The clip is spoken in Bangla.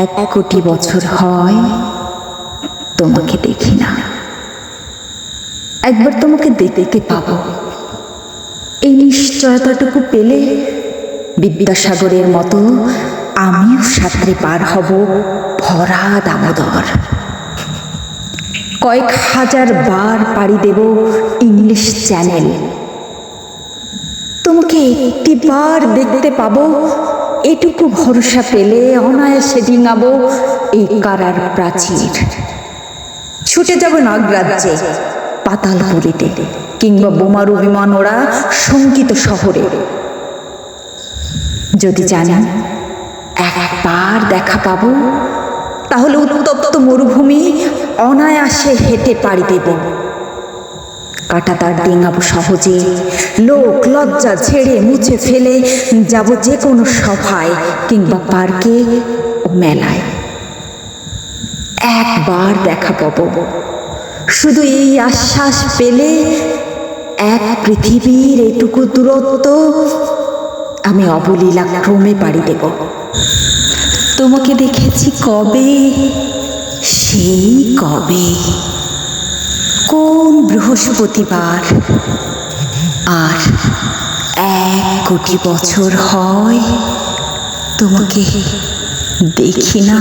এক কোটি বছর হয় তোমাকে দেখি না। একবার তোমাকে দেখতে পাবো, এই নিশ্চয়তাটুকু পেলে বিদ্যাসাগরের মতো আমিও সাঁতরে পার হব ভরা দামোদর। কয়েক হাজার বার পাড়ি দেব ইংলিশ চ্যানেল। তোমাকে একটি বার দেখতে পাবো, এটুকু ভরসা পেলে অনায়াসে ডিঙাবো এই কারার প্রাচীর। ছুটে যাব নাগরাজ্যে, পাতালপুরীতে, কিংবা বোমারু বিমান ওরা শঙ্কিত শহরে। যদি জানি একবার দেখা পাবো, তাহলে উত্তপ্ত মরুভূমি অনায়াসে হেঁটে পাড়ি দেব। কাঁটাতার ডিঙাবো সহজে, লোক লজ্জা ছেড়ে মুছে ফেলে যাব যে কোনো সভায় কিংবা পার্কে ও মেলায়। একবার দেখা পাবো, শুধু এই আশ্বাস পেলে এক পৃথিবীর এটুকু দূরত্ব আমি অবলীলা ক্রমে পাড়ি দেব। তোমাকে দেখেছি কবে, সেই কবে, কোন বৃহস্পতিবার, আর 1 কোটি বছর হয় তোমাকে দেখি না।